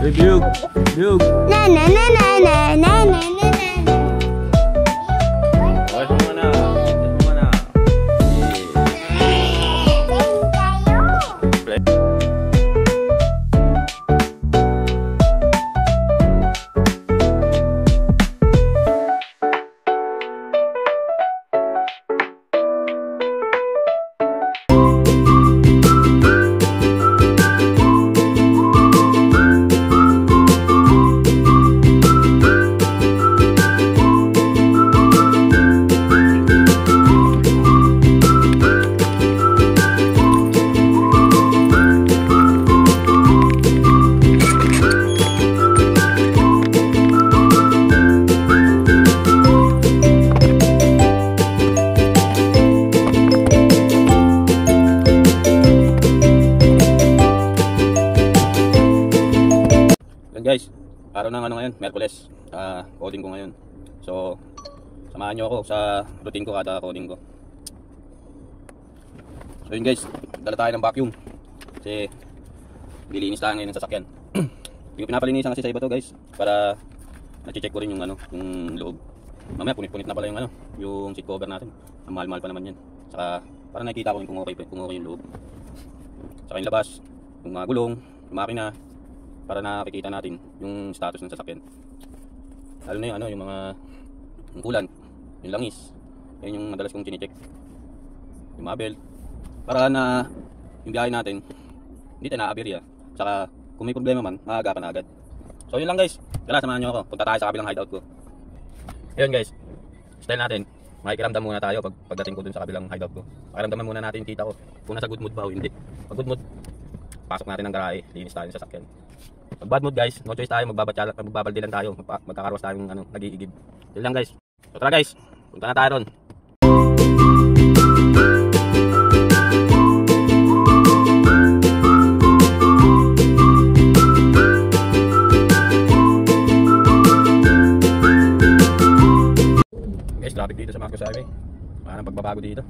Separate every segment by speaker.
Speaker 1: Biyog! Biyog!
Speaker 2: Na na na na na na na na na.
Speaker 1: Okay, suma na. Suma na. Guys, araw ng ano ngayon, Merkules. Coding ko ngayon. So, samahan nyo ako sa routine ko kada coding ko. So yun guys, dala tayo ng vacuum. Kasi lilinis tayo ngayon ng sasakyan. Hindi ko pinapalinisan kasi sa iba to guys, para na-check ko rin yung ano, yung loob. Mamaya punit-punit na pala yung ano, yung seat cover natin. Ang mahal-mahal pa naman yan. Saka para nakikita ko kung okay yung loob. Saka yung labas, yung mga gulong, yung makina, para nakikita natin yung status ng sasakyan. Lalo na yung ano, yung mga yung kulan, yung langis. Yan yung madalas kong chine-check. Yung mga belt. Para na yung biyahe natin hindi tayo na-aberya. Saka kung may problema man, maagapan agad. So yun lang guys. Tara, samahan nyo ako. Punta tayo sa kabilang hideout ko. Ayun guys, style natin. Makikiramdam muna tayo pagdating ko dun sa kabilang hideout ko. Pakiramdaman muna natin kita ko kung nasa good mood ba o hindi. Pag good mood, pasok natin ng garahe, linis tayo sa sasakyan. Pag bad mood guys, no choice tayo, magbabaldilan tayo, magkakarwas tayong ano, nag-iigib. Yun lang guys. So tara guys, punta na tayo ron. Guys, traffic dito sa Marcos Highway. Parang pagbabago dito.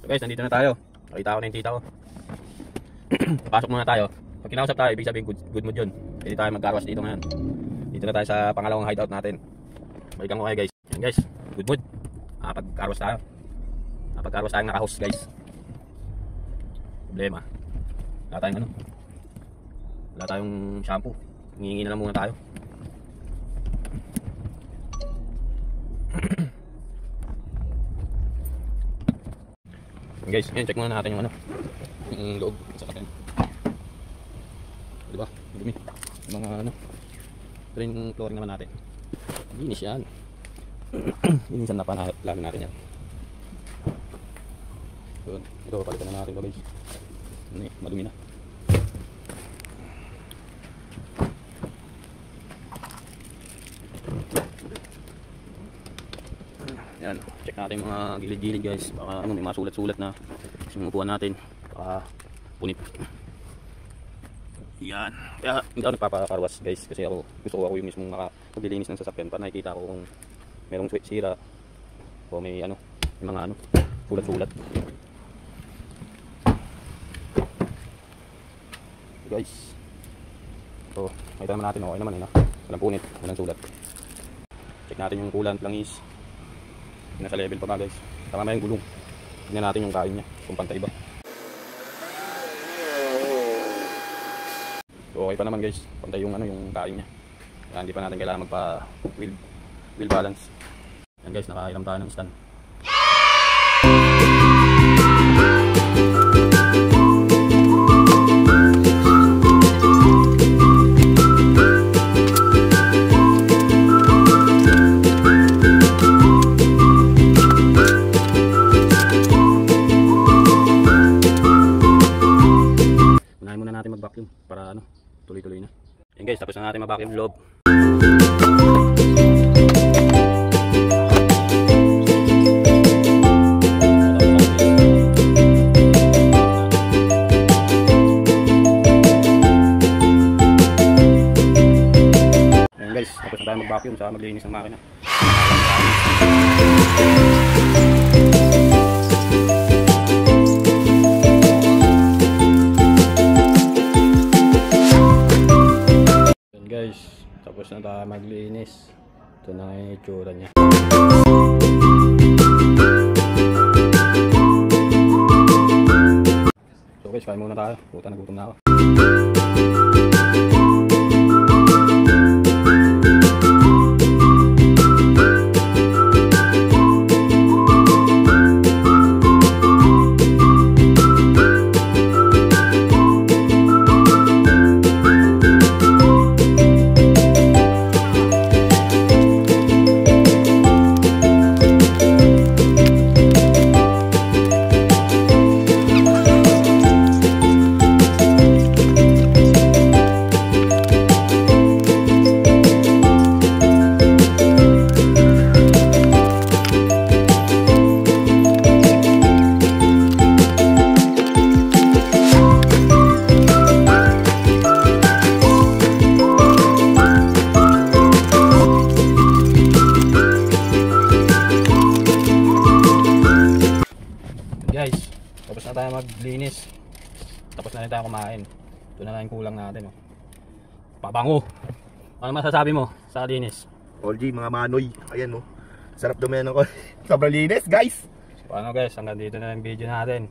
Speaker 1: Guys, nandito na tayo. Nakita ko na yung tita ko. Pasok muna tayo. Pag kinausap tayo, ibig sabihin good mood yun. Pwede tayo magkarwas dito ngayon. Dito na tayo sa pangalawang hideout natin. Balikan ko kayo guys. Yan guys, good mood. Pagkarwas tayo. Pagkarwas tayong naka-host guys. Problema. Wala tayong ano. Wala tayong shampoo. Ngingi na lang muna tayo. Guys, yan, check muna natin yung ano, yung loob sa katin. Diba? Dumi. Yung mga ano. Pero yung flooring naman natin, linis yan. Linisan na pa natin natin yan. So, ito, palitan na natin ito guys. Ano, madumi na. Yan, check natin yung mga gilid-gilid guys. Baka ano, may mga sulat-sulat na yung upuan natin. Baka punit. Yan. Kaya hindi ako nagpapakarwas guys. Kasi gusto ko yung mismong maglilinis ng sasakyan para nakikita ko kung merong sira o may ano, may mga ano, sulat-sulat. Guys. So, makita naman natin okay naman eh. Walang punit, walang sulat. Check natin yung coolant, langis. Nasa level pa ba guys. Tama yung gulong. Tignan natin yung kain niya kung pantay ba. So okay pa naman guys. Pantay yung ano, yung kain niya. Kaya hindi pa natin kailangan magpa wheel balance. Yan guys, nakairam tayo ng stand. Mag-vacuum para ano, tuloy-tuloy na. Yan guys, tapos na natin mag-vacuum loob. Yan guys, tapos na tayo mag-vacuum sa maglinis ng makina. Tapos na tayo maglinis. Ito na yung itsura niya. So guys, kain muna tayo. Puta, nagutom na ako. Guys, tapos na tayo maglinis. Tapos na rin tayo kumain. Ito na lang yung kulang natin. Oh. Pabango. Ano masasabi mo sa linis?
Speaker 3: OG, mga manoy. Ayan, no. Sarap dumayan ako. Sobrang linis, guys.
Speaker 1: So ano guys, hanggang dito na yung video natin.